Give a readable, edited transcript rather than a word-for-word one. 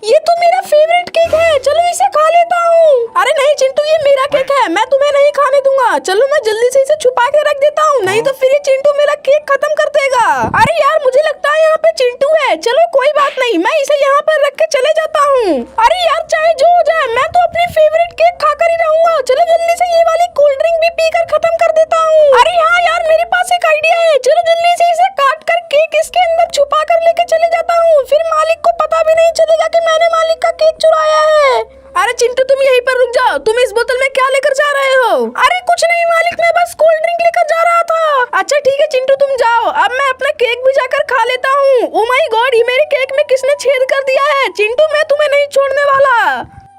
ये तो मेरा फेवरेट केक है, चलो इसे खा लेता हूँ। अरे नहीं चिंटू, ये मेरा केक है, मैं तुम्हें नहीं खाने दूंगा। चलो मैं जल्दी से इसे छुपा के रख देता हूँ, नहीं तो फिर ये चिंटू मेरा केक खत्म कर देगा। अरे यार मुझे लगता है यहाँ पे चिंटू है। चलो कोई बात नहीं, मैं इसे यहाँ पर रख के चले जाता हूँ। अरे यार चाहे जो हो जाए, मैं तो अपनी फेवरेट केक खाकर ही रहूंगा। चलो जल्दी से ये वाली कोल्ड ड्रिंक भी पीकर खत्म कर देता हूँ। अरे हाँ यार मेरे पास एक आइडिया है, चलो जल्दी से इसे काट कर केक इसके अंदर छुपा कर लेके चले जाता हूँ, फिर मालिक को पता भी नहीं चलेगा कि मैंने मालिक का केक चुराया है। अरे चिंटू तुम यहीं पर रुक जाओ, तुम इस बोतल में क्या लेकर जा रहे हो? अरे